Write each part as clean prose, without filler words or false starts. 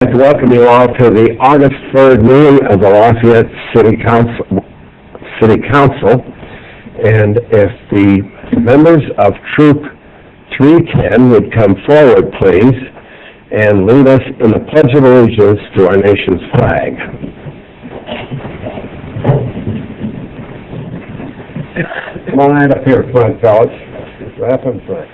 I'd like to welcome you all to the August 3rd meeting of the Lafayette City Council. And if the members of Troop 310 would come forward, please, and lead us in the Pledge of Allegiance to our nation's flag. Come on right up here front, fellas. Right up in front.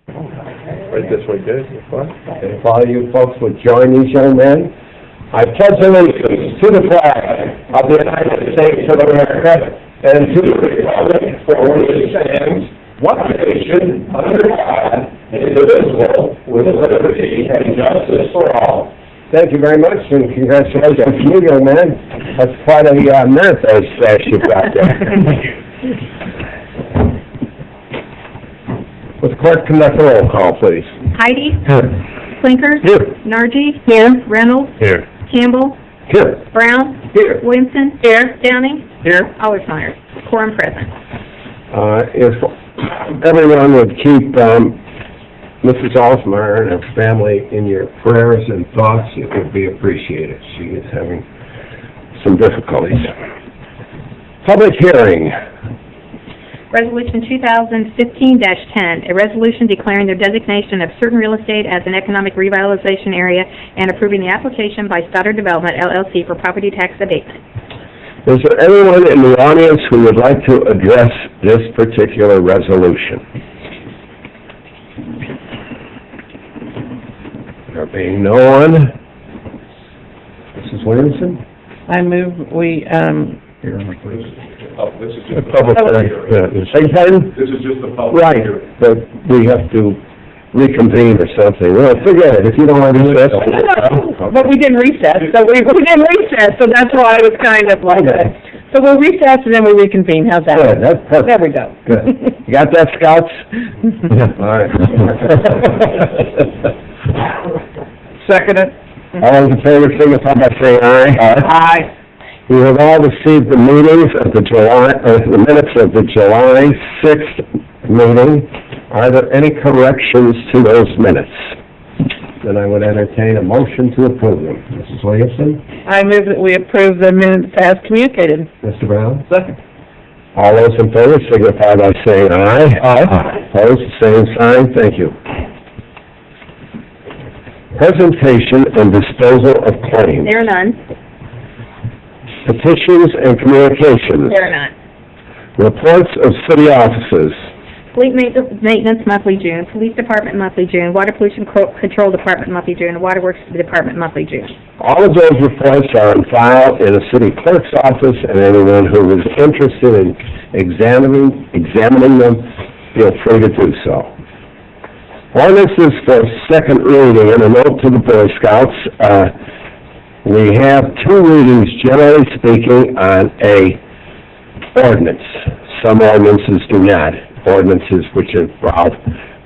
Right this way, good. And if all you folks would join these young men, I pledge allegiance to the flag of the United States of America and to the republic for which it stands, one nation, under God, indivisible, with liberty and justice for all. Thank you very much, and congratulations to you, young man. That's quite a marathon stash you've got there. Would the clerk conduct a roll call, please? Heidi? Here. Clinkers? Here. Nargi? Here. Reynolds? Here. Campbell? Here. Brown? Here. Williamson? Here. Downing? Here. Aldersmeyer? Quorum present. If everyone would keep Mrs. Aldersmeyer and her family in your prayers and thoughts, it would be appreciated. She is having some difficulties. Public hearing. Resolution 2015-10, a resolution declaring the designation of certain real estate as an economic revitalization area and approving the application by Stoddard Development, LLC for property tax abatement. Is there anyone in the audience who would like to address this particular resolution? There being no one, Mrs. Williamson? I move we, Oh, this is just Public hearing. This is just the public Right, hearing. but we have to reconvene or something. Well, forget it. If you don't want to do this. but we didn't recess, so we didn't recess, so that's why I was kind of like that. So we'll recess and then we reconvene, how's that? Good, that's perfect. There we go. Good. You got that, Scouts? All right. Second it. All those in favor signify by saying aye. Aye. We have all received the minutes of the July 6th meeting. Are there any corrections to those minutes? Then I would entertain a motion to approve them. Mrs. Williamson? I move that we approve the minutes as communicated. Mr. Brown? Second. All those in favor signify by saying aye. Aye. Opposed, same sign. Thank you. Presentation and disposal of claims. There are none. Petitions and communications. There are none. Reports of city offices. Fleet maintenance monthly June, Police Department monthly June, Water Pollution Control Department monthly June, Water Works Department monthly June. All of those reports are on file in the city clerk's office, and anyone who is interested in examining them, feel free to do so. Ordinances for second reading, and a note to the Boy Scouts, we have two readings, generally speaking, on a ordinance. Some ordinances do not. Ordinances which involve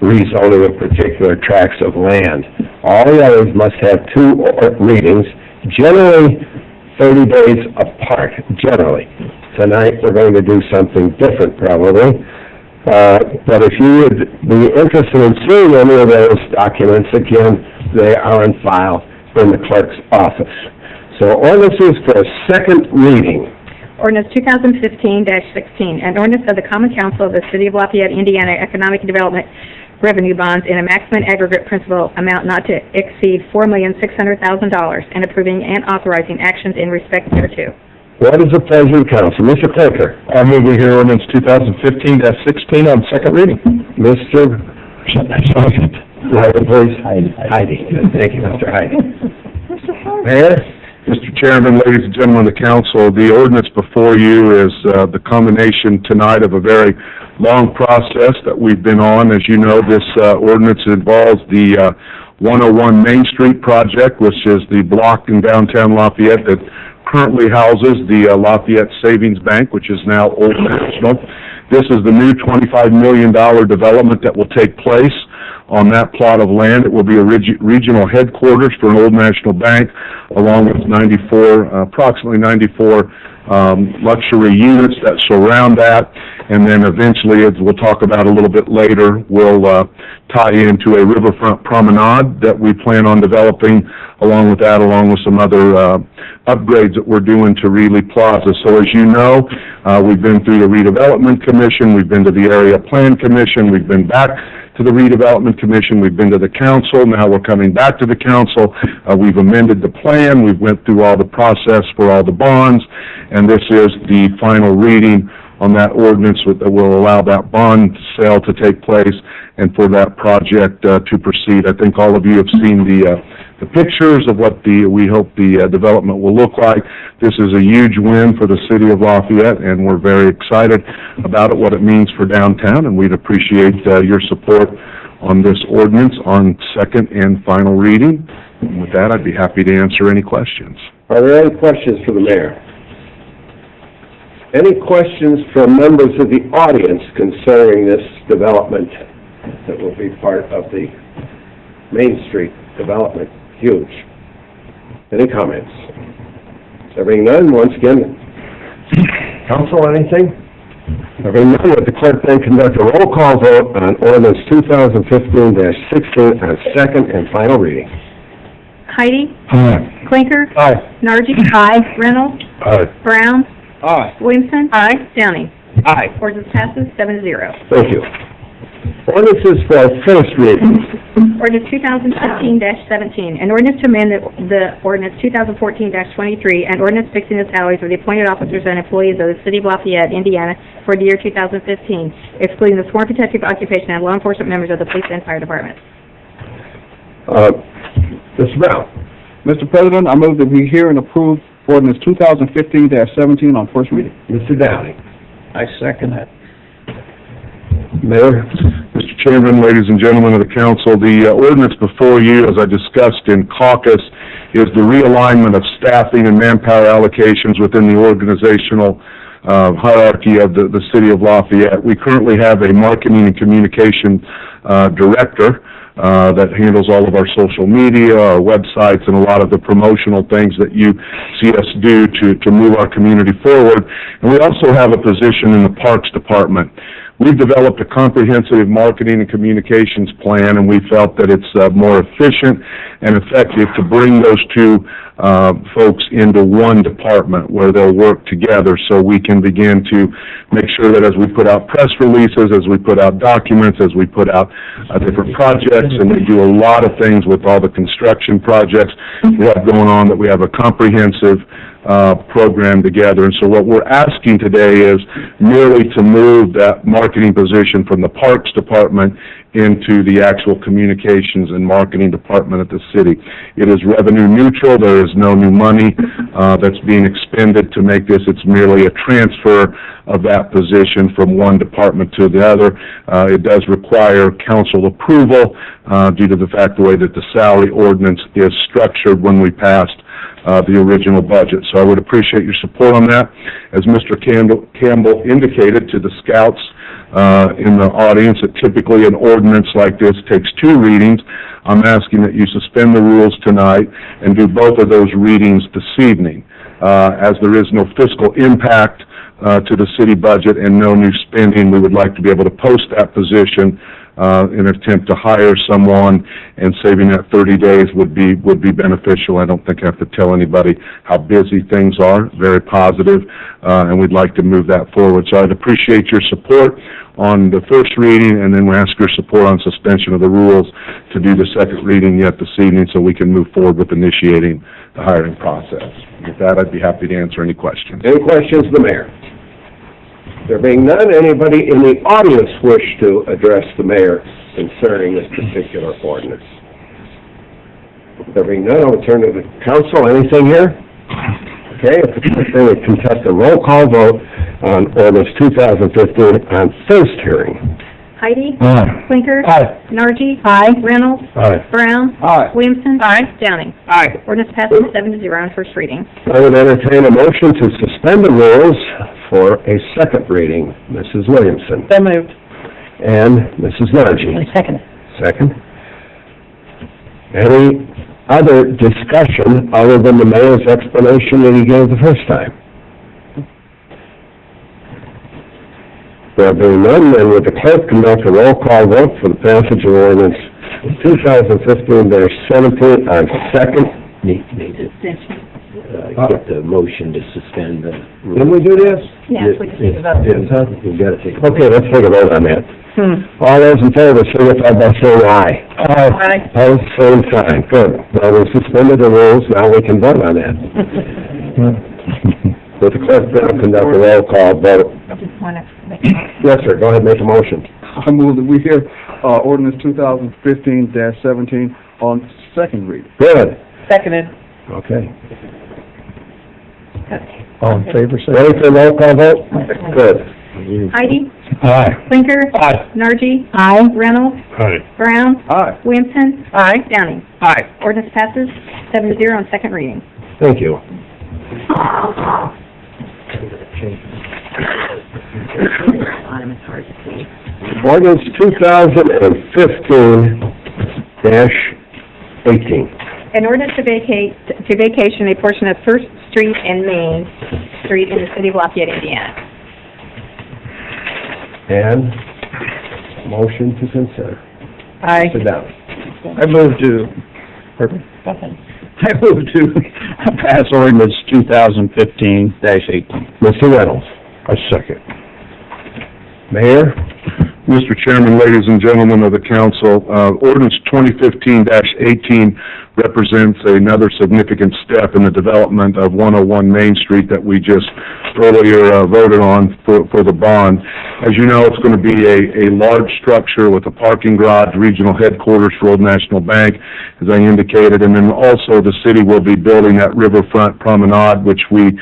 rezoning of particular tracts of land. All the others must have two readings, generally 30 days apart, generally. Tonight we're going to do something different, probably. But if you would be interested in seeing any of those documents, again, they are on file in the clerk's office. So ordinances for a second reading. Ordinance 2015-16, an ordinance of the Common Council of the City of Lafayette, Indiana, Economic Development Revenue Bonds in a maximum aggregate principal amount not to exceed $4,600,000 and approving and authorizing actions in respect thereto. What is the pleasure of the council? Mr. Clinker. I move we hear ordinance 2015-16 on second reading. Mr. Second. Please. Heidi. Thank you, Mr. Heidi. Mayor? Mr. Chairman, ladies and gentlemen of the council, the ordinance before you is the culmination tonight of a very long process that we've been on. As you know, this ordinance involves the 101 Main Street project, which is the block in downtown Lafayette that currently houses the Lafayette Savings Bank, which is now Old National. This is the new $25 million development that will take place on that plot of land. It will be a regional headquarters for an Old National Bank, along with approximately 94 luxury units that surround that, and then eventually, as we'll talk about a little bit later, we'll tie into a riverfront promenade that we plan on developing along with that, along with some other upgrades that we're doing to Reilly Plaza. So as you know, we've been through the redevelopment commission, we've been to the area plan commission, we've been back to the redevelopment commission, we've been to the council, now we're coming back to the council. We've amended the plan, we've went through all the process for all the bonds, and this is the final reading on that ordinance that will allow that bond sale to take place and for that project to proceed. I think all of you have seen the pictures of what we hope the development will look like. This is a huge win for the city of Lafayette, and we're very excited about it, what it means for downtown, and we'd appreciate your support on this ordinance on second and final reading. And with that, I'd be happy to answer any questions. Are there any questions for the mayor? Any questions from members of the audience concerning this development that will be part of the Main Street development? Huge. Any comments? There being none, once again, council, anything? There being none, would the clerk then conduct a roll call vote on ordinance 2015-16 on second and final reading? Heidi? Aye. Clinker? Aye. Nargi? Aye. Reynolds? Aye. Brown? Aye. Williamson? Aye. Downing? Aye. Ordinance passes 7-0. Thank you. Ordinances for first reading. Ordinance 2015-17, an ordinance to amend the ordinance 2014-23, and ordinance fixing the salaries of the appointed officers and employees of the city of Lafayette, Indiana, for the year 2015, excluding the sworn protective occupation and law enforcement members of the police and fire department. Mr. Brown. Mr. President, I move that we hear and approve ordinance 2015-17 on first reading. Mr. Downing. I second that. Mayor. Mr. Chairman, ladies and gentlemen of the council, the ordinance before you, as I discussed in caucus, is the realignment of staffing and manpower allocations within the organizational hierarchy of the city of Lafayette. We currently have a marketing and communication director that handles all of our social media, our websites, and a lot of the promotional things that you see us do to move our community forward. And we also have a position in the Parks Department. We've developed a comprehensive marketing and communications plan, and we felt that it's more efficient and effective to bring those two folks into one department where they'll work together so we can begin to make sure that as we put out press releases, as we put out documents, as we put out different projects, and we do a lot of things with all the construction projects we have going on, that we have a comprehensive program together. And so what we're asking today is merely to move that marketing position from the Parks Department into the actual communications and marketing department at the city. It is revenue neutral. There is no new money that's being expended to make this. It's merely a transfer of that position from one department to the other. It does require council approval due to the fact the way that the salary ordinance is structured when we passed the original budget. So I would appreciate your support on that. As Mr. Campbell indicated to the scouts in the audience, that typically an ordinance like this takes 2 readings. I'm asking that you suspend the rules tonight and do both of those readings this evening. As there is no fiscal impact to the city budget and no new spending, we would like to be able to post that position in an attempt to hire someone, and saving that 30 days would be beneficial. I don't think I have to tell anybody how busy things are. Very positive, and we'd like to move that forward. So I'd appreciate your support on the first reading, and then we ask your support on suspension of the rules to do the second reading yet this evening so we can move forward with initiating the hiring process. With that, I'd be happy to answer any questions. Any questions of the mayor? There being none, anybody in the audience wish to address the mayor concerning this particular ordinance? There being none, I'll return to the council. Anything here? Okay, if the clerk then would contest a roll call vote on ordinance 2015 on first hearing. Heidi? Aye. Clinker? Aye. Nargi? Aye. Reynolds? Aye. Brown? Aye. Williamson? Aye. Downing? Aye. Ordinance passes 7-0 on first reading. I would entertain a motion to suspend the rules for a second reading. Mrs. Williamson. So moved. And Mrs. Nargi. Second. Second. Any other discussion other than the mayor's explanation that he gave the first time? There being none, then would the clerk conduct a roll call vote for the passage of ordinance 2015-17 on second? Need to, get the motion to suspend the rules. Didn't we do this? Yes, we just need to vote. Yes, huh? You've got to take. Okay, let's take a vote on that. All those in favor, signify by saying aye. Aye. Opposed, same sign. Good. Now, we suspended the rules, now we can vote on that. Would the clerk now conduct a roll call vote? Just wanna make Yes, sir, go ahead, make a motion. I move that we hear, ordinance 2015-17 on second reading. Good. Seconded. Okay. All in favor, say Ready for a roll call vote? Good. Heidi? Aye. Blinker? Aye. Nargi? Aye. Reynolds? Aye. Brown? Aye. Williamson? Aye. Downing? Aye. Ordinance passes 7-0 on second reading. Thank you. Bottom is hard to see. Ordinance 2015-18. An ordinance to vacation a portion of First Street and Main Street in the city of Lafayette, Indiana. And motion to consider. Aye. Sit down. I move to pass ordinance 2015-18. Mr. Reynolds. I second. Mayor? Mr. Chairman, ladies and gentlemen of the council, ordinance 2015-18 represents another significant step in the development of 101 Main Street that we just earlier voted on for the bond. As you know, it's going to be a large structure with a parking garage, regional headquarters for Old National Bank, as I indicated, and then also the city will be building that riverfront promenade, which we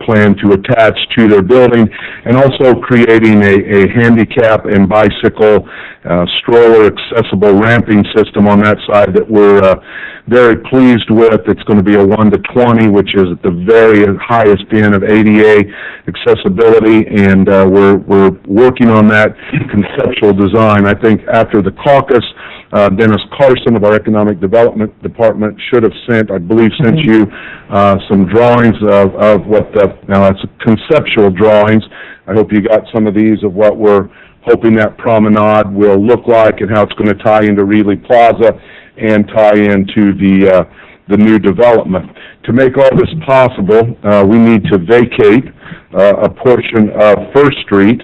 plan to attach to their building, and also creating a handicap and bicycle stroller accessible ramping system on that side that we're very pleased with. It's going to be a 1 to 20, which is at the very highest end of ADA accessibility, and we're working on that conceptual design. I think after the caucus, Dennis Carson of our Economic Development Department should have sent you some drawings of what now that's conceptual drawings. I hope you got some of these of what we're hoping that promenade will look like and how it's going to tie into Reilly Plaza and tie into the new development. To make all this possible, we need to vacate a portion of First Street,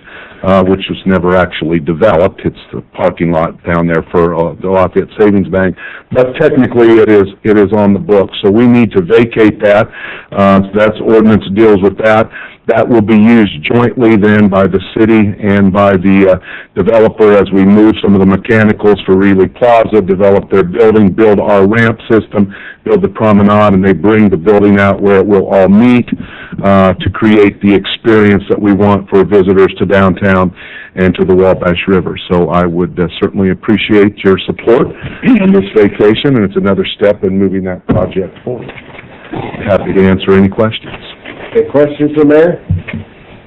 which was never actually developed. It's the parking lot down there for the Lafayette Savings Bank, but technically it is on the books. So we need to vacate that. That's ordinance deals with that. That will be used jointly then by the city and by the developer as we move some of the mechanicals for Reilly Plaza, develop their building, build our ramp system, build the promenade, and they bring the building out where it will all meet to create the experience that we want for visitors to downtown and to the Wabash River. So I would certainly appreciate your support in this vacation, and it's another step in moving that project forward. Happy to answer any questions. Any questions for Mayor?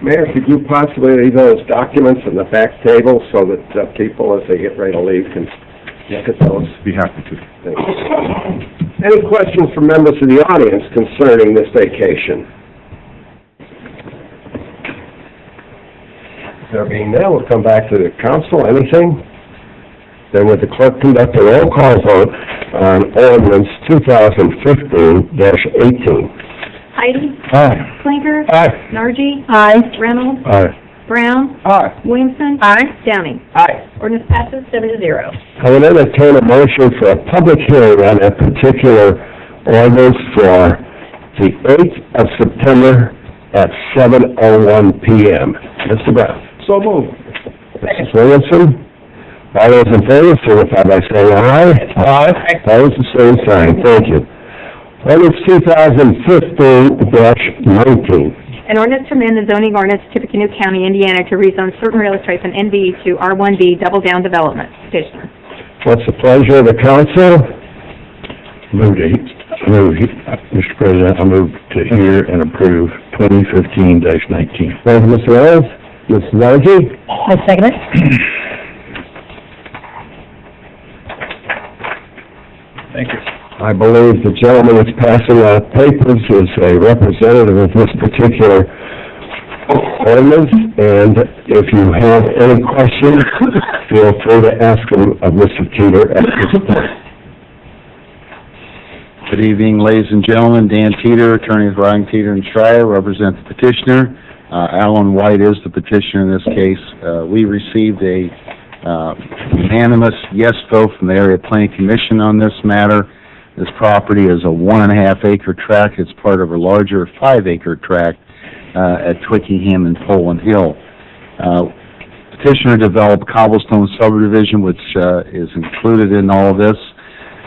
Mayor, could you possibly leave those documents in the back table so that people, as they get ready to leave, can look at those? Be happy to. Thank you. Any questions from members of the audience concerning this vacation? There being none, we'll come back to the council. Anything? Then would the clerk conduct a roll call vote on ordinance 2015-18? Heidi? Aye. Blinker? Aye. Nargi? Aye. Reynolds? Aye. Brown? Aye. Williamson? Aye. Downing? Aye. Ordinance passes 7-0. I will entertain a motion for a public hearing on that particular ordinance for the 8th of September at 7:01 p.m. Mr. Brown. So moved. Mrs. Williamson. All those in favor, signify by saying aye. Aye. Opposed, the same sign. Thank you. Ordinance 2015-19. An ordinance to amend the zoning ordinance of Tippecanoe County, Indiana to rezone certain real estate from NB to R1B Double Down Development. Petitioner. What's the pleasure of the council? Mr. President, I move to hear and approve 2015-19. Thank you, Mr. Reynolds. Ms. Nargi? I second it. Thank you. I believe the gentleman that's passing out papers is a representative of this particular ordinance, and if you have any questions, feel free to ask them of Mr. Teeter at this point. Good evening, ladies and gentlemen. Dan Teeter, attorney of Ryan Teeter and Schreier, represents the petitioner. Alan White is the petitioner in this case. We received a unanimous yes vote from the Area Planning Commission on this matter. This property is a 1.5 acre tract. It's part of a larger 5 acre tract at Twickenham and Poland Hill. Petitioner developed cobblestone subdivision, which is included in all of this.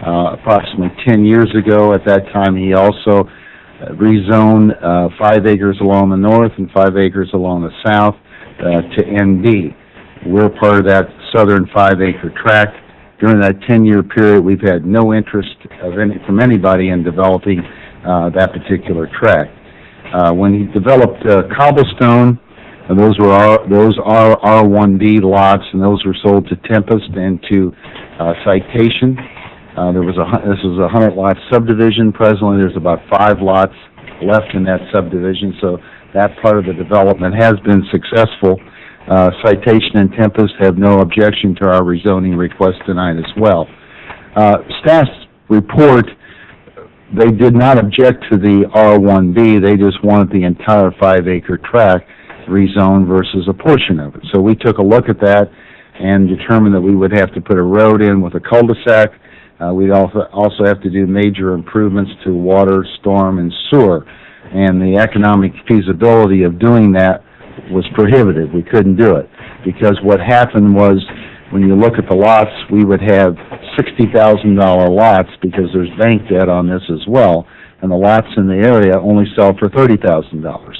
Approximately 10 years ago, at that time, he also rezoned 5 acres along the north and 5 acres along the south to ND. We're part of that southern 5 acre tract. During that 10-year period, we've had no interest from anybody in developing that particular tract. When he developed cobblestone, those are R1B lots, and those were sold to Tempest and to Citation. This was a 100-lot subdivision. Presently, there's about 5 lots left in that subdivision, so that part of the development has been successful. Citation and Tempest have no objection to our rezoning request tonight as well. Staff's report, they did not object to the R1B. They just wanted the entire 5 acre tract rezoned versus a portion of it. So we took a look at that and determined that we would have to put a road in with a cul-de-sac. We'd also have to do major improvements to water, storm, and sewer. And the economic feasibility of doing that was prohibitive. We couldn't do it because what happened was, when you look at the lots, we would have $60,000 lots because there's bank debt on this as well, and the lots in the area only sell for $30,000.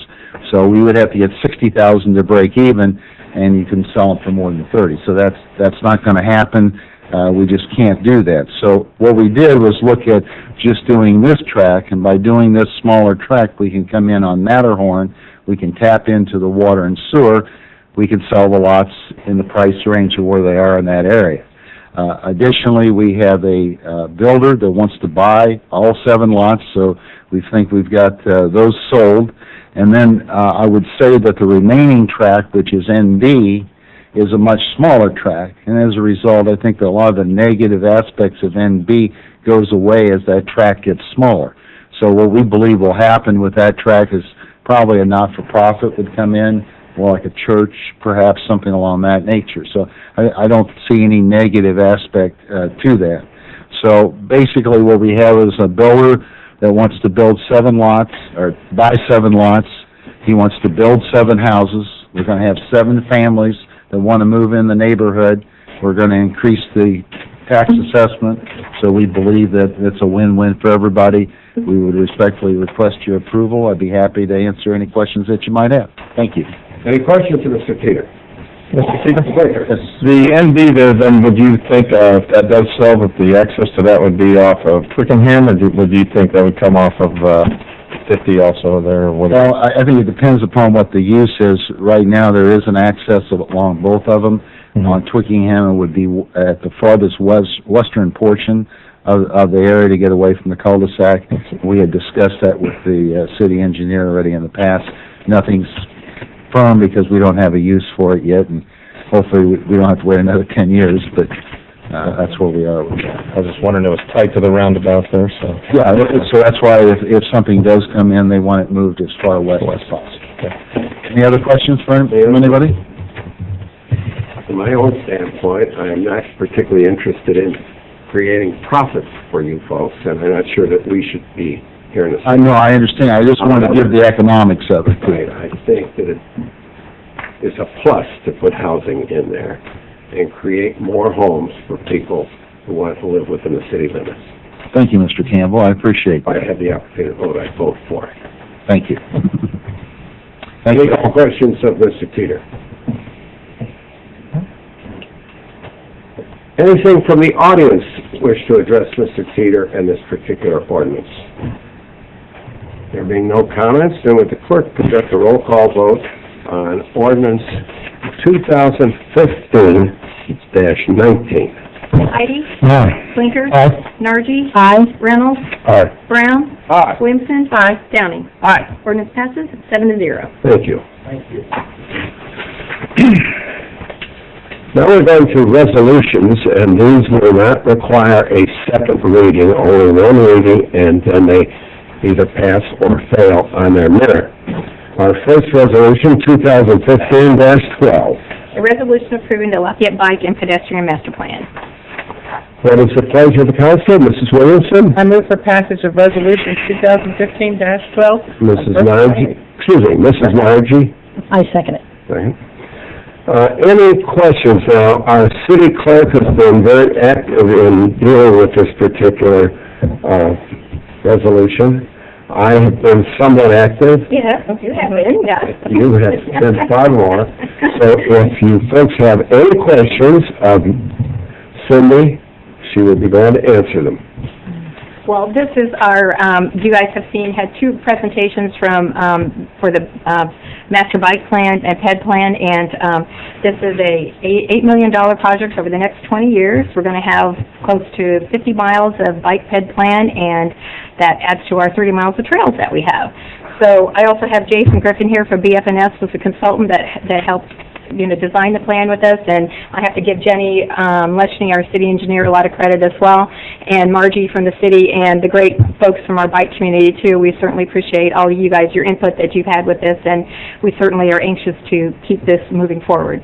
So we would have to get $60,000 to break even, and you can sell them for more than $30,000. So that's not going to happen. We just can't do that. So what we did was look at just doing this track, and by doing this smaller track, we can come in on Matterhorn. We can tap into the water and sewer. We can sell the lots in the price range of where they are in that area. Additionally, we have a builder that wants to buy all 7 lots, so we think we've got those sold. And then I would say that the remaining tract, which is ND, is a much smaller tract. And as a result, I think that a lot of the negative aspects of NB goes away as that tract gets smaller. So what we believe will happen with that tract is probably a not-for-profit would come in, more like a church, perhaps something along that nature. So I don't see any negative aspect to that. So basically what we have is a builder that wants to build 7 lots, or buy 7 lots. He wants to build 7 houses. We're going to have 7 families that want to move in the neighborhood. We're going to increase the tax assessment, so we believe that it's a win-win for everybody. We would respectfully request your approval. I'd be happy to answer any questions that you might have. Thank you. Any questions to Mr. Teeter? Mr. Teeter, the NB there, then, would you think if that does sell, that the access to that would be off of Twickenham, or would you think that would come off of 50 also there? Or whatever? Well, I think it depends upon what the use is. Right now, there is an access along both of them. Mm-hmm. On Twickenham, it would be at the farthest western portion of the area to get away from the cul-de-sac. We had discussed that with the city engineer already in the past. Nothing's firm because we don't have a use for it yet, and hopefully we don't have to wait another 10 years, but that's where we are with that. I was just wondering, it was tight to the roundabout there, so... Yeah, so that's why if something does come in, they want it moved as far west as possible. Okay. Any other questions from anybody? From my own standpoint, I am not particularly interested in creating profits for you folks, and I'm not sure that we should be here in the... I know, I understand. I just wanted to give the economics of it. Right. I think that it is a plus to put housing in there and create more homes for people who want to live within the city limits. Thank you, Mr. Campbell. I appreciate If I that. had the opportunity to vote, I'd vote for it. Thank you. Thank Any you. questions of Mr. Teeter? Anything from the audience wish to address Mr. Teeter and this particular ordinance? There being no comments, then would the clerk conduct a roll call vote on ordinance 2015-19? Heidi? Aye. Blinker? Aye. Nargi? Aye. Reynolds? Aye. Brown? Aye. Williamson? Aye. Downing? Aye. Ordinance passes 7-0. Thank you. Now we're going to resolutions, and these will not require a second reading, only one reading, and then they either pass or fail on their merit. Our first resolution, 2015-12. A resolution approving the Lafayette Bike and Pedestrian Master Plan. What is the pleasure of the council? Mrs. Williamson? I move for passage of resolution 2015-12. Mrs. Nargi? Excuse me, Mrs. Nargi? I second it. Second. Any questions now? Our city clerk has been very active in dealing with this particular resolution. I have been somewhat active. Yeah, you have been, yeah. You have been far more. So if you folks have any questions of Cindy, she would be glad to answer them. Well, this is our, you guys have seen, had two presentations from, for the Master Bike Plan and PED Plan, and this is a $8 million project over the next 20 years. We're going to have close to 50 miles of bike PED Plan, and that adds to our 30 miles of trails that we have. So I also have Jason Griffin here from BF&S, who's a consultant that helped design the plan with us, and I have to give Jenny Leschny, our city engineer, a lot of credit as well, and Margie from the city, and the great folks from our bike community too. We certainly appreciate all of you guys, your input that you've had with this, and we certainly are anxious to keep this moving forward.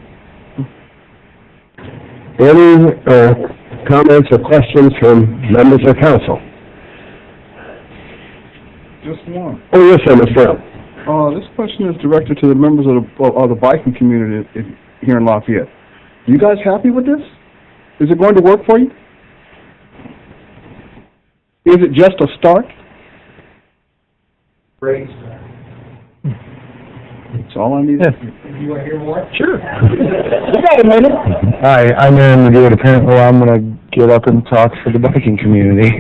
Any comments or questions from members of council? Just one. Oh, yes, sir, Mr. Brown. This question is directed to the members of the biking community here in Lafayette. You guys happy with this? Is it going to work for you? Is it just a start? Great start. That's all I need. You want to hear more? Sure. Hi, I'm Aaron McGill. Apparently I'm going to get up and talk for the biking community.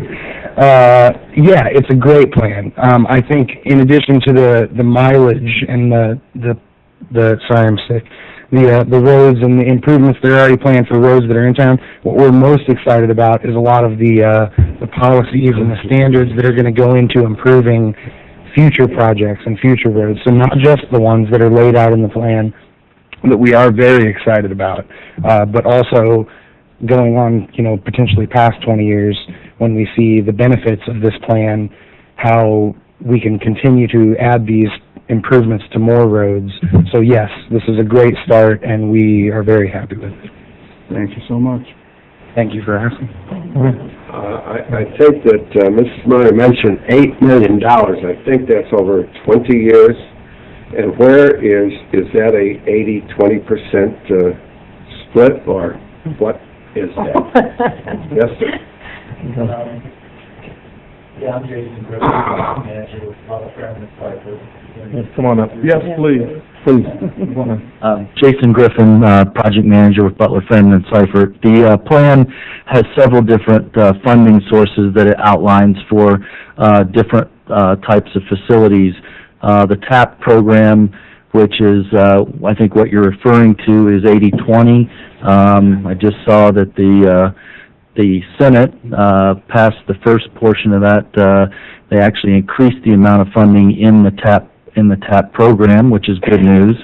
Yeah, it's a great plan. I think in addition to the mileage and sorry, I'm sick, the roads and the improvements that are already planned for roads that are in town, what we're most excited about is a lot of the policies and the standards that are going to go into improving future projects and future roads. So not just the ones that are laid out in the plan that we are very excited about, but also going on, potentially past 20 years when we see the benefits of this plan, how we can continue to add these improvements to more roads. So yes, this is a great start, and we are very happy with it. Thank you so much. Thank you for asking. I think that Mrs. Meyer mentioned $8 million. I think that's over 20 years. And where is that a 80-20% split, or what is that? Yes, sir. Yeah, I'm Jason Griffin, manager with Lafayette and Cypress. Come on up. Yes, please. Please. Jason Griffin, project manager with Butler, Fenton, and Seifert. The plan has several different funding sources that it outlines for different types of facilities. The TAP program, which is, I think what you're referring to, is 80-20. I just saw that the Senate passed the first portion of that. They actually increased the amount of funding in the TAP program, which is good news.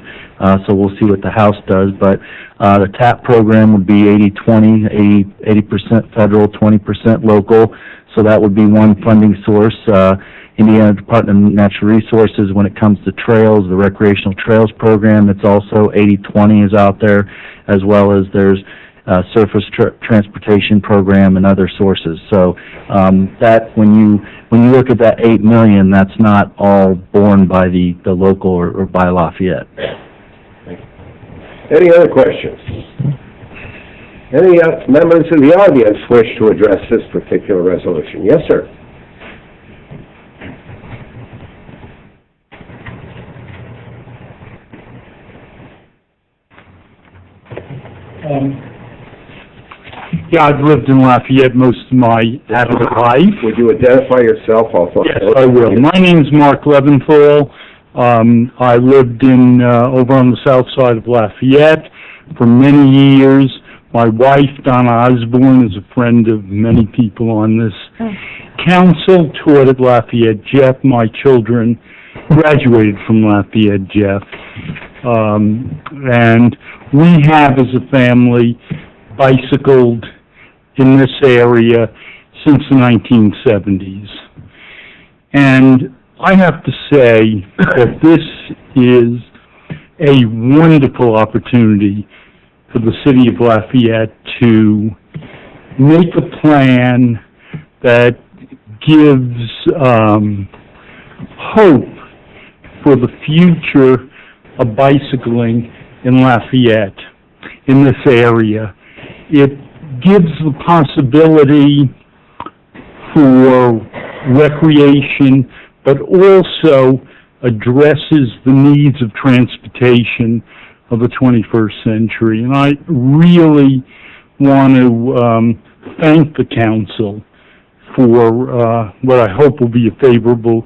So we'll see what the House does. But the TAP program would be 80-20, 80% federal, 20% local. So that would be one funding source. Indiana Department of Natural Resources, when it comes to trails, the recreational trails program, it's also 80-20 is out there, as well as there's surface transportation program and other sources. So that when you look at that $8 million, that's not all borne by the local or by Lafayette. Any other questions? Any members of the audience wish to address this particular resolution? Yes, sir. Yeah, I've lived in Lafayette most of my adult life. Would you identify yourself also? Yes, I will. My name's Mark Leventhal. I lived in over on the south side of Lafayette for many years. My wife, Donna Osborne, is a friend of many people on this council, taught at Lafayette Jeff. My children graduated from Lafayette Jeff. And we have, as a family, bicycled in this area since the 1970s. And I have to say that this is a wonderful opportunity for the city of Lafayette to make a plan that gives hope for the future of bicycling in Lafayette, in this area. It gives the possibility for recreation, but also addresses the needs of transportation of the 21st century. And I really want to thank the council for what I hope will be a favorable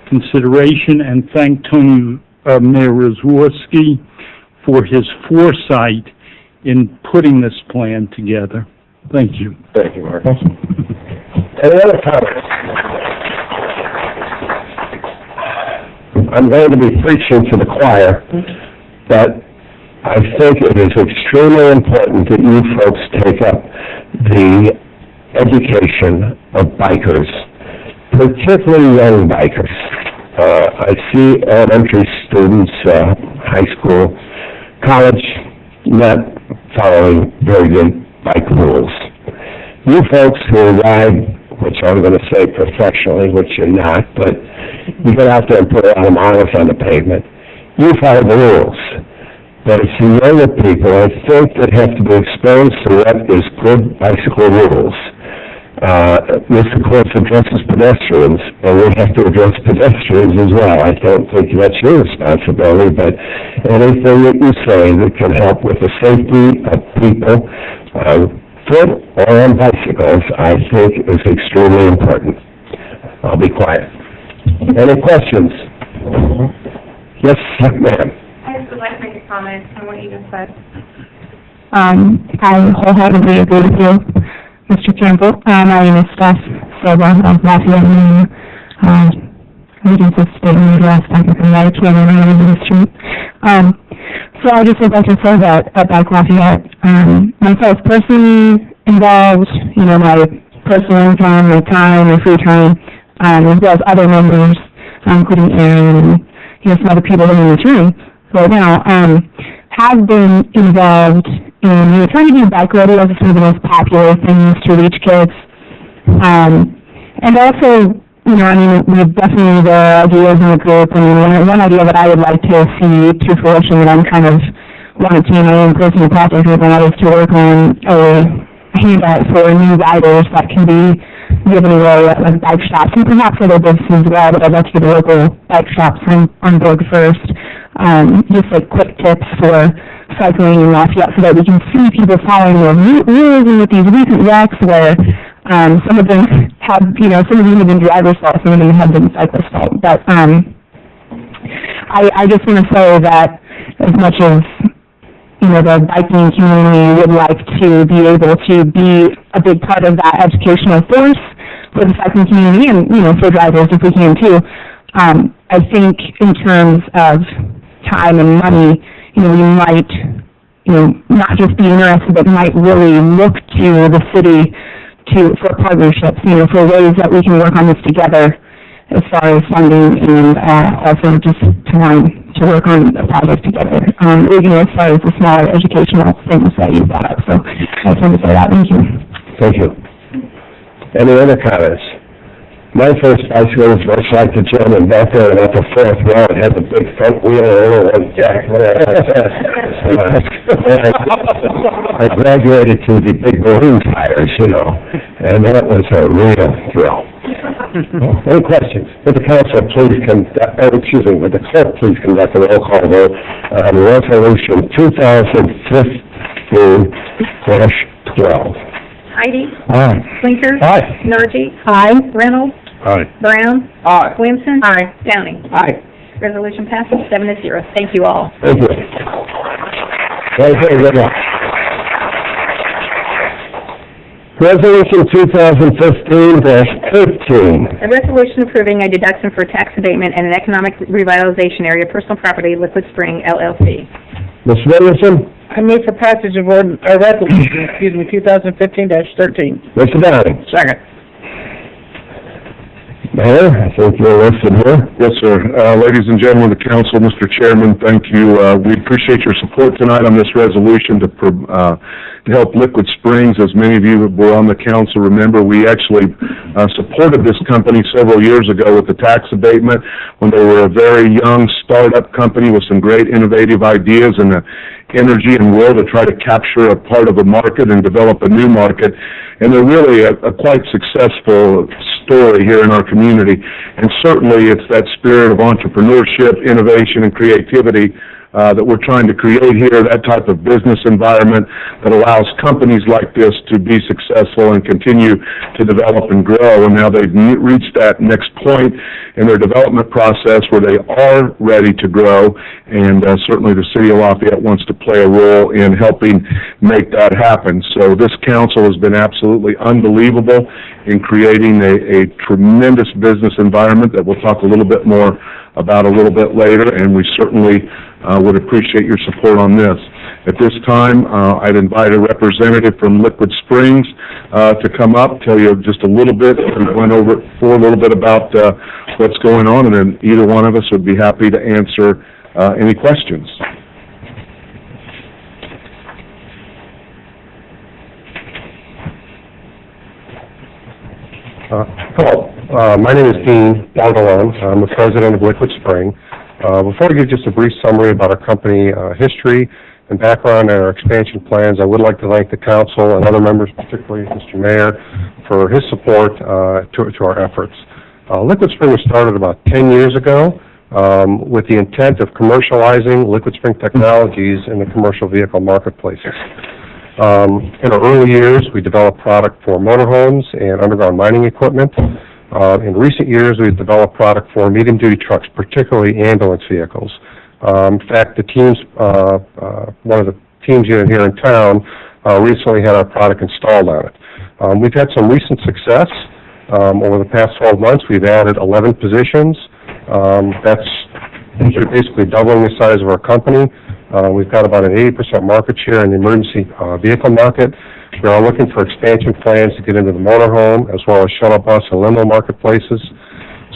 consideration, and thank Tony Mayor Rosworski for his foresight in putting this plan together. Thank you. Thank you, Mark. Any other comments? I'm going to be preaching to the choir, but I think it is extremely important that you folks take up the education of bikers, particularly young bikers. I see elementary students, high school, college, not following very good bike rules. You folks who ride, which I'm going to say professionally, which you're not, but you get out there and put a lot of miles on the pavement, you follow the rules. But it's the younger people, I think, that have to be exposed to what is good bicycle rules. This, of course, addresses pedestrians, and we have to address pedestrians as well. I don't think that's your responsibility, but anything that you say that can help with the safety of people, foot or on bicycles, I think is extremely important. I'll be quiet. Any questions? Yes, ma'am. I just would like to make a comment on what you just said. I wholeheartedly agree with you, Mr. Campbell. My name is Steph Silva of Lafayette, Maine. Regions of State and Midwest, I'm from Connecticut, and I live in the street. So I just would like to say that at Bike Lafayette, myself personally involved, you know, my personal income, my time, my free time, as well as other members, including Aaron and, you know, some other people in this room right now, have been involved in, you know, trying to do bike rodeo as one of the most popular things to reach kids. And also, you know, I mean, we've definitely the ideas in the group. I mean, one idea that I would like to see to fruition that I'm kind of wanting to, in my own personal project right now, is to work on a handout for new riders that can be given away at like bike shops and perhaps other businesses as well, but I'd like to get the local bike shops on board first. Just like quick tips for cycling in Lafayette so that we can see people following the rules, and with these recent wrecks where some of them have, you know, some of them have been driver's fault, some of them have been cyclist fault. But I just want to say that as much as, you know, the biking community would like to be able to be a big part of that educational force for the cycling community and, you know, for drivers if we can too, I think in terms of time and money, you know, we might, you know, not just be interested, but might really look to the city for partnerships, you know, for ways that we can work on this together as far as funding and also just time to work on the project together, you know, as far as the smaller educational things that you brought up. So I just wanted to say that. Thank you. Thank you. Any other comments? My first bicycle was much like the gentleman back there in the fourth row. It had the big front wheel and a little one jack. I graduated to the big balloon tires, you know, and that was a real thrill. Any questions? Would the council please would the clerk please conduct a roll call vote on resolution 2015-12? Heidi? Aye. Blinker? Aye. Nargi? Aye. Reynolds? Aye. Brown? Aye. Williamson? Aye. Downing? Aye. Resolution passes 7-0. Thank you all. Thank you. Very good luck. Resolution 2015-13. A resolution approving a deduction for tax abatement and an economic revitalization area personal property, Liquid Spring LLC. Ms. Williamson? I move for passage of resolution, 2015-13. Mr. Downing? Second. Mayor, I think you're listed here. Yes, sir. Ladies and gentlemen of the council, Mr. Chairman, thank you. We appreciate your support tonight on this resolution to help Liquid Springs. As many of you who were on the council remember, we actually supported this company several years ago with the tax abatement when they were a very young startup company with some great innovative ideas and the energy and will to try to capture a part of a market and develop a new market. And they're really a quite successful story here in our community. And certainly it's that spirit of entrepreneurship, innovation, and creativity that we're trying to create here, that type of business environment that allows companies like this to be successful and continue to develop and grow. And now they've reached that next point in their development process where they are ready to grow, and certainly the City of Lafayette wants to play a role in helping make that happen. So this council has been absolutely unbelievable in creating a tremendous business environment that we'll talk a little bit more about a little bit later, and we certainly would appreciate your support on this. At this time, I'd invite a representative from Liquid Springs to come up, tell you just a little bit, we went over for a little bit about what's going on, and then either one of us would be happy to answer any questions. Hello, my name is Dean Daldalone. I'm the president of Liquid Spring. Before I give just a brief summary about our company history and background and our expansion plans, I would like to thank the council and other members, particularly Mr. Mayor, for his support to our efforts. Liquid Spring was started about 10 years ago with the intent of commercializing Liquid Spring technologies in the commercial vehicle marketplaces. In our early years, we developed product for motorhomes and underground mining equipment. In recent years, we've developed product for medium-duty trucks, particularly ambulance vehicles. In fact, the teams, one of the teams here in town recently had our product installed on it. We've had some recent success. Over the past 12 months, we've added 11 positions. That's basically doubling the size of our company. We've got about an 80% market share in the emergency vehicle market. We are looking for expansion plans to get into the motorhome as well as shuttle bus and limo marketplaces.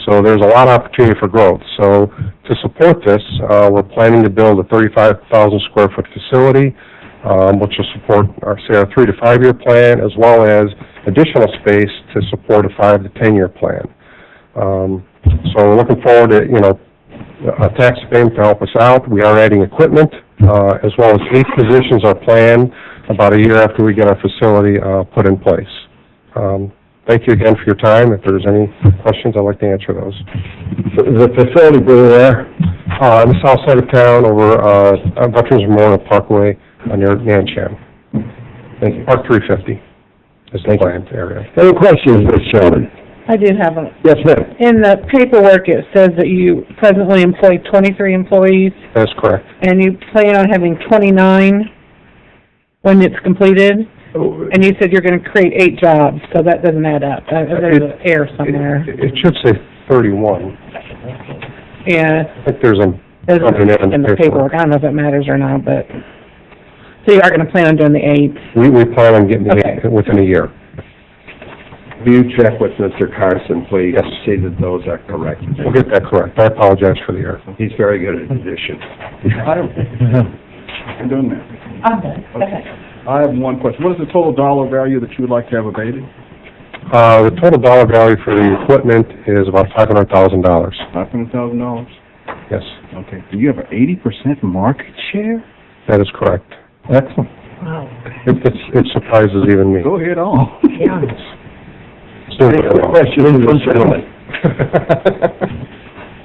So there's a lot of opportunity for growth. So to support this, we're planning to build a 35,000 square foot facility, which will support our 3 to 5 year plan, as well as additional space to support a 5 to 10 year plan. So we're looking forward to, a tax abatement to help us out. We are adding equipment, as well as 8 positions are planned about a year after we get our facility put in place. Thank you again for your time. If there's any questions, I'd like to answer those. The facility being there? On the south side of town, over Veterans Memorial Parkway near Nancham. Thank you. Park 350 is the planned area. Any questions, Mr. Chairman? I do have a... Yes, ma'am. In the paperwork, it says that you presently employ 23 employees, That's correct. and you plan on having 29 when it's completed, and you said you're going to create 8 jobs, so that doesn't add up. There's an error somewhere. It should say 31. Yeah. I think there's In the paperwork. I don't know if it matters or not, but... So you are going to plan on doing the 8? We plan on getting the 8 within a year. Will you check with Mr. Carson, please, to see that those are correct? We'll get that correct. I apologize for the error. He's very good at addition. I'm doing that. I'm done. Okay. I have one question. What is the total dollar value that you would like to have abated? The total dollar value for the equipment is about $500,000. $500,000? Yes, Okay. Do you have an 80% market share? that is correct. Excellent. Wow. It surprises even me. Go ahead on. Yeah. Any other questions, Mr. Chairman?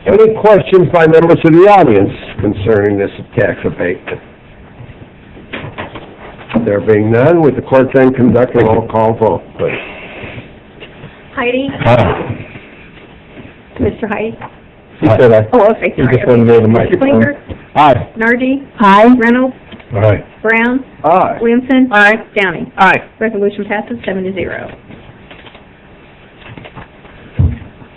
Any questions by members of the audience concerning this tax abatement? There being none, would the clerk then conduct a roll call vote, please? Heidi? Mr. Heidi? He said aye. Oh, okay, sorry. He just wanted to know the Mr. microphone. Blinker? Aye. Nardi? Aye. Reynolds? Aye. Brown. Aye. Williamson. Aye. Downing. Aye. Resolution passes 7-0.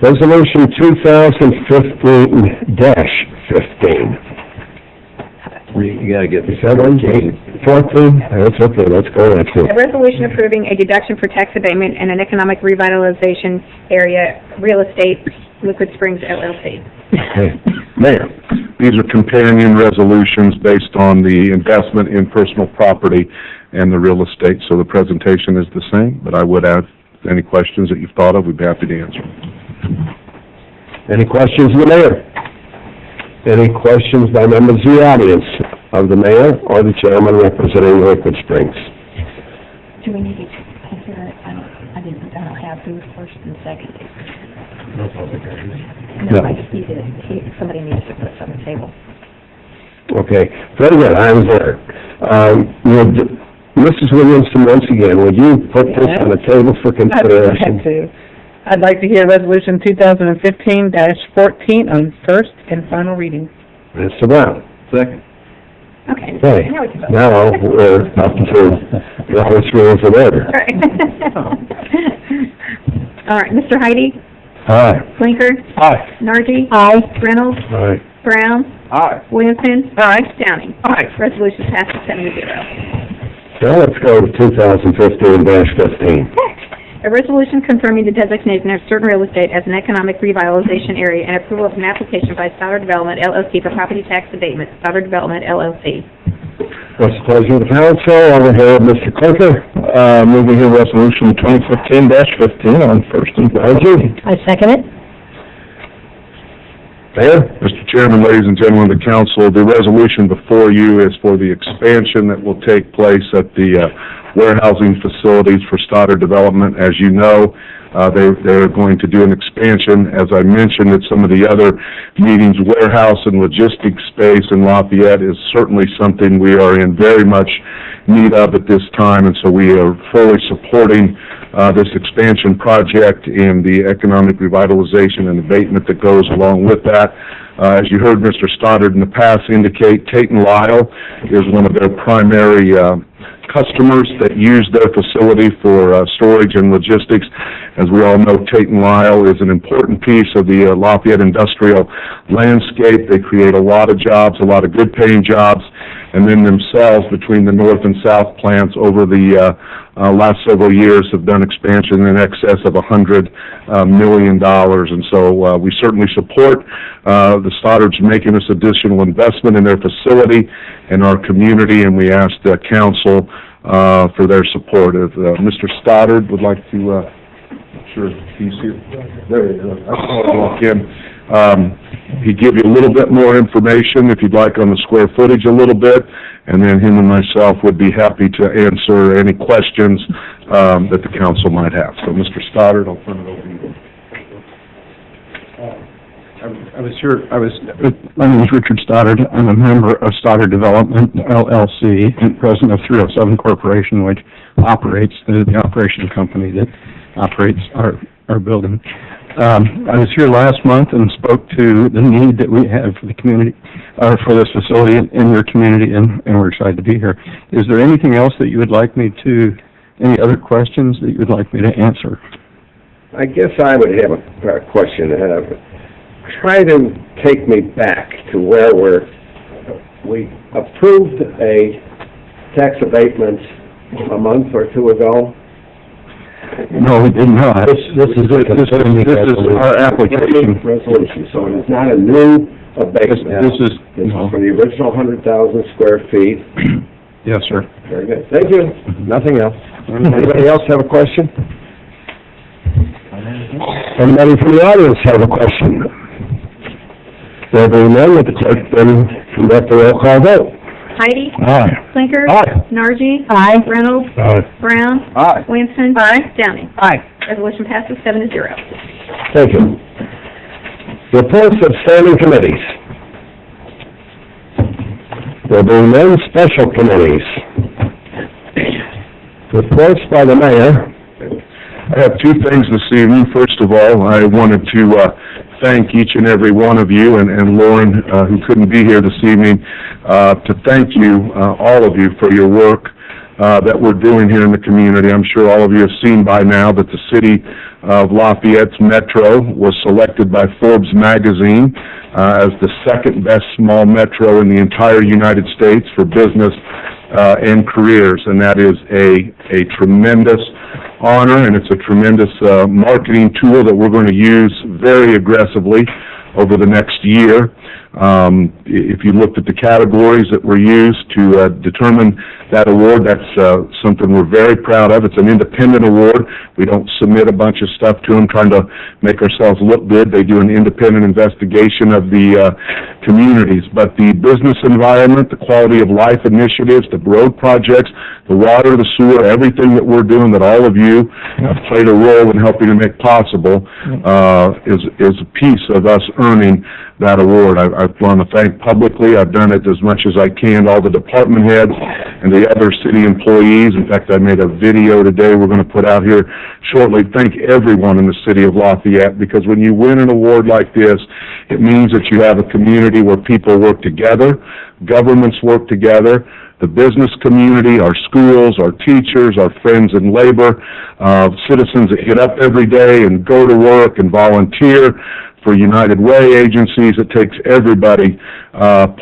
Resolution 2015-15. You gotta get 14. That's okay, let's go with it. A resolution approving a deduction for tax abatement in an economic revitalization area, real estate, Liquid Springs LLC. Okay. Mayor. These are companion resolutions based on the investment in personal property and the real estate, so the presentation is the same, but I would add any questions that you've thought of, we'd be happy to answer. Any questions of the mayor? Any questions by members of the audience of the mayor or the chairman representing Liquid Springs? Do we need to consider it? I don't have who's first and second. No. Somebody needs to put this on the table. Okay, very good, I was there. Mrs. Williamson, once again, would you put this on the table for consideration? I'd like to hear Resolution 2015-14 on first and final reading. Mr. Brown? Second. Okay. Okay, Now we can vote. now we're up to Robert's Rules of Order. All right. All right, Mr. Heidi? Aye. Blinker? Aye. Nargi? Aye. Reynolds? Aye. Brown? Aye. Williamson? Aye. Downing? Aye. Resolution passes 7-0. Now let's go to 2015-15. A resolution confirming the designation of certain real estate as an economic revitalization area and approval of an application by Stoddard Development LLC for property tax abatement. Stoddard Development LLC. What's the pleasure of the council? Over here, Mr. Clerker. Moving here resolution 2015-15 on first and final reading. I second it. Mayor? Mr. Chairman, ladies and gentlemen of the council, the resolution before you is for the expansion that will take place at the warehousing facilities for Stoddard Development. As you know, they're going to do an expansion. As I mentioned at some of the other meetings, warehouse and logistics space in Lafayette is certainly something we are in very much need of at this time, and so we are fully supporting this expansion project and the economic revitalization and abatement that goes along with that. As you heard Mr. Stoddard in the past indicate, Tate & Lyle is one of their primary customers that use their facility for storage and logistics. As we all know, Tate & Lyle is an important piece of the Lafayette industrial landscape. They create a lot of jobs, a lot of good-paying jobs, and then themselves, between the north and south plants over the last several years, have done expansion in excess of $100 million. And so we certainly support the Stoddards making this additional investment in their facility and our community, and we ask the council for their support. If Mr. Stoddard would like to, sure, can you see it? There he is. I saw him walk in. He'd give you a little bit more information, if you'd like, on the square footage a little bit, and then him and myself would be happy to answer any questions that the council might have. So, Mr. Stoddard, I'll turn it over to you. My name is Richard Stoddard. I'm a member of Stoddard Development, LLC, and president of 307 Corporation, which operates, the operation company that operates our building. I was here last month and spoke to the need that we have for the community, for this facility in your community, and we're excited to be here. Is there anything else that you would like me to, any other questions that you would like me to answer? I guess I would have a question. Try to take me back to where we approved a tax abatement a month or two ago. No, we did not. This is our application. Resolution, so it is not a new abatement. This is for the original 100,000 square feet. Yes, sir. Very good. Thank you. Nothing else. Anybody else have a question? Anybody from the audience have a question? There being none, with the clerk then conduct the roll call vote. Heidi? Aye. Blinker? Aye. Nargi? Aye. Reynolds? Aye. Brown? Aye. Williamson? Aye. Downing? Aye. Resolution passes 7-0. Thank you. Reports of standing committees. There being none, special committees. Reports by the mayor. I have two things this evening. First of all, I wanted to thank each and every one of you, and Lauren, who couldn't be here this evening, to thank you, all of you, for your work that we're doing here in the community. I'm sure all of you have seen by now that the city of Lafayette's Metro was selected by Forbes magazine as the second best small metro in the entire United States for business and careers, and that is a tremendous honor, and it's a tremendous marketing tool that we're going to use very aggressively over the next year. If you looked at the categories that were used to determine that award, that's something we're very proud of. It's an independent award. We don't submit a bunch of stuff to them trying to make ourselves look good. They do an independent investigation of the communities. But the business environment, the quality of life initiatives, the road projects, the water, the sewer, everything that we're doing that all of you have played a role in helping to make possible is a piece of us earning that award. I want to thank publicly. I've done it as much as I can, all the department heads and the other city employees. In fact, I made a video today we're going to put out here shortly. Thank everyone in the city of Lafayette, because when you win an award like this, it means that you have a community where people work together, governments work together, the business community, our schools, our teachers, our friends in labor, citizens that get up every day and go to work and volunteer for United Way agencies. It takes everybody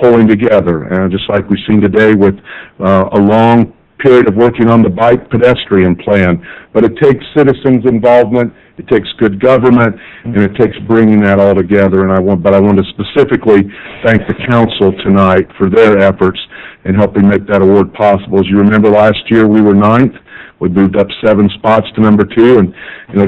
pulling together, and just like we've seen today with a long period of working on the bike pedestrian plan. But it takes citizens' involvement, it takes good government, and it takes bringing that all together. And I want to specifically thank the council tonight for their efforts in helping make that award possible. As you remember, last year we were 9th. We moved up 7 spots to number 2, and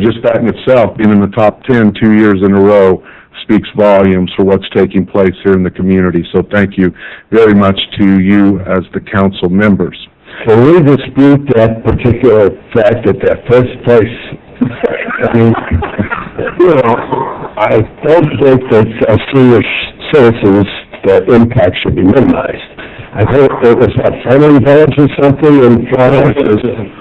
just that in itself, being in the top 10 2 years in a row, speaks volumes for what's taking place here in the community. So thank you very much to you as the council members. Can we dispute that particular fact at that first place? I mean, I don't think that senior citizens, the impact should be minimized. I think it was Friendly Village or something in Florida.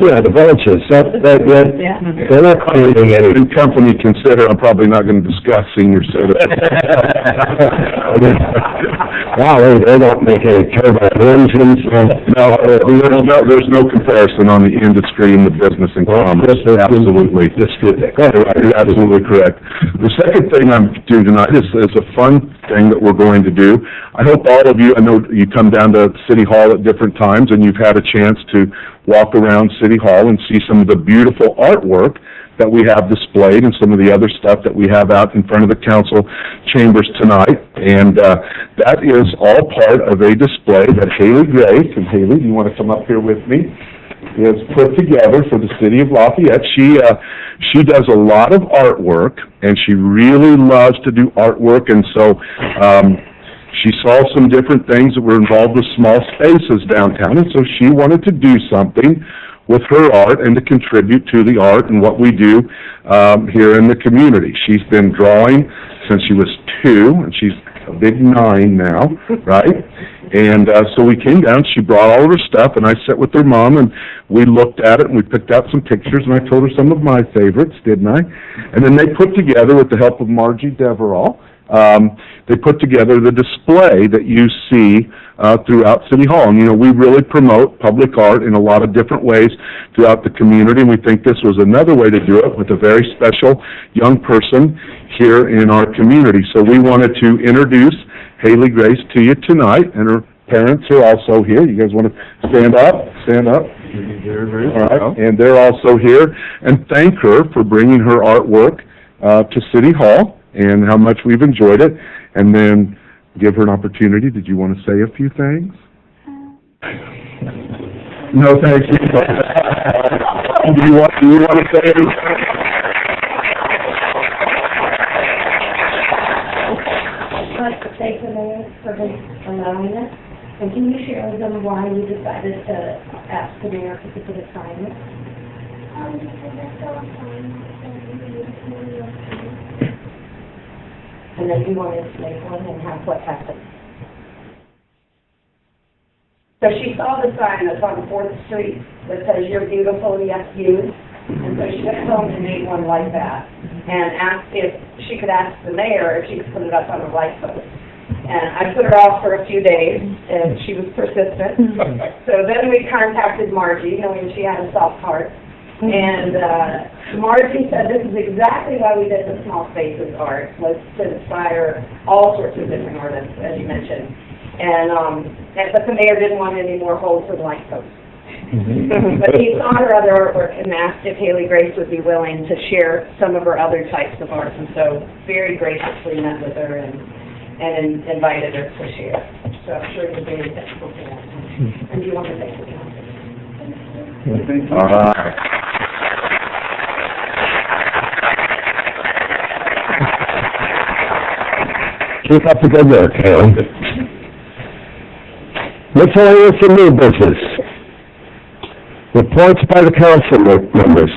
Yeah, the villages. They're not creating any. In company consider, I'm probably not going to discuss senior citizens. Wow, they don't make any turbine engines. No, there's no comparison on the industry and the business and commerce. Absolutely. You're absolutely correct. The second thing I'm doing tonight is a fun thing that we're going to do. I hope all of you, I know you come down to City Hall at different times, and you've had a chance to walk around City Hall and see some of the beautiful artwork that we have displayed and some of the other stuff that we have out in front of the council chambers tonight. And that is all part of a display that Haley Grace, and Haley, do you want to come up here with me, is put together for the city of Lafayette. She does a lot of artwork, and she really loves to do artwork, and so she saw some different things that were involved with small spaces downtown, and so she wanted to do something with her art and to contribute to the art and what we do here in the community. She's been drawing since she was 2, and she's a big 9 now, right? And so we came down, she brought all of her stuff, and I sat with her mom, and we looked at it, and we picked out some pictures, and I told her some of my favorites, didn't I? And then they put together, with the help of Margie Deverall, they put together the display that you see throughout City Hall. And, we really promote public art in a lot of different ways throughout the community, and we think this was another way to do it with a very special young person here in our community. So we wanted to introduce Haley Grace to you tonight, and her parents are also here. You guys want to stand up? Stand up. All right, and they're also here. And thank her for bringing her artwork to City Hall and how much we've enjoyed it. And then give her an opportunity. Did you want to say a few things? No, thank you. Do you want to say anything? I'd like to thank the mayor for allowing us. And can you share with them why you decided to ask the mayor to put a sign in? Because I saw a sign that and then you wanted to make one and have what happened. So she saw the sign that's on 4th Street that says, "You're beautiful, yes, you." And so she went home and made one like that. and asked if she could ask the mayor if she could put it up on the light post. And I put her off for a few days, and she was persistent. So then we contacted Margie, knowing she had a soft heart. And Margie said this is exactly why we did the small spaces art, was to inspire all sorts of different artists, as you mentioned. But the mayor didn't want any more holes for the light post. But he saw her other artwork and asked if Haley Grace would be willing to share some of her other types of art, and so very graciously met with her and invited her to share. So I'm sure you're very thankful for that. And do you want to thank the council? Thank you. All right. Keep up the good work, Haley. Miscellaneous and new business. Reports by the council members.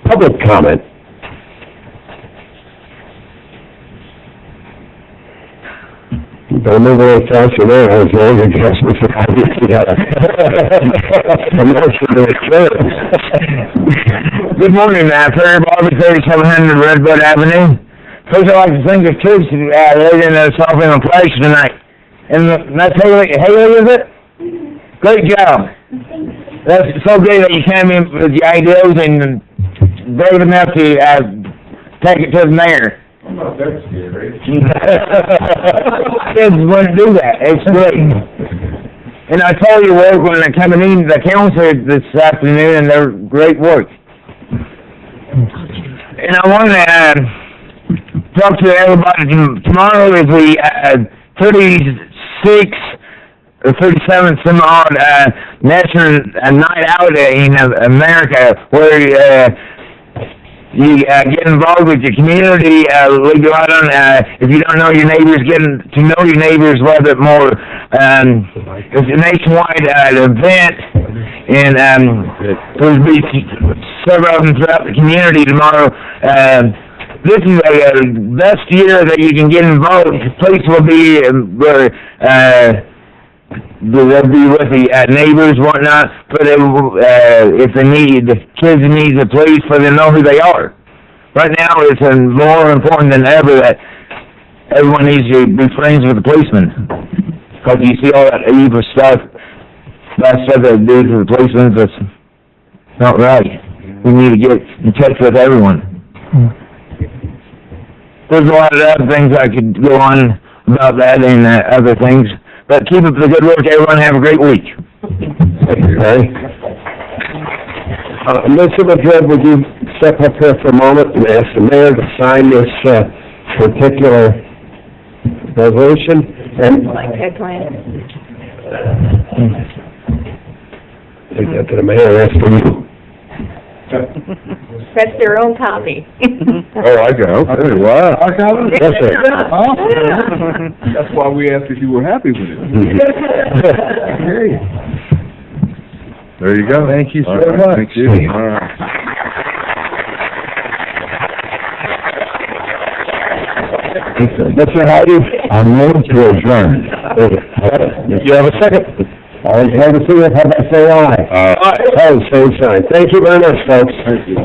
Public comment. You better move a little faster there, Jose, I guess we got a motion to adjourn. Good morning, Prairie Barber, 3700 Redbud Avenue. First, I'd like to thank the troops that laid in us off in a place tonight. And that's Haley, is it? Great job. That's so great that you came in with your ideas and brave enough to take it to the mayor. I'm not that scary. Kids want to do that. It's great. And I told you work when they're coming in the council this afternoon, and they're great work. And I want to talk to everybody. Tomorrow is the 36th or 37th some odd National Night Out in America, where you get involved with your community. We go out on, if you don't know your neighbors, getting to know your neighbors a little bit more. It's a nationwide event, and there'll be several of them throughout the community tomorrow. This is the best year that you can get involved. The place will be where they'll be with the neighbors, whatnot, but if they need, the kids need the police, so they know who they are. Right now, it's more important than ever that everyone needs to be friends with the policemen. Because you see all that evil stuff, that stuff that they do to the policemen, that's not right. We need to get in touch with everyone. There's a lot of other things I could go on about that and other things. But keep up the good work, everyone. Have a great week. Thank you, Harry. Mr. Madrid, would you step up here for a moment and ask the mayor to sign this particular resolution? And Ed plan. take that to the mayor, that's for you. That's their own copy. Oh, I go. Hey, wow. Yes, sir. That's why we asked if you were happy with it. There you go. Thank you so All right, much. Thank you. All right. Mr. Hardy, I move to adjourn. You have a second? All in favor, say aye. Aye. Opposed, same sign. Thank you very much, folks. Thank you.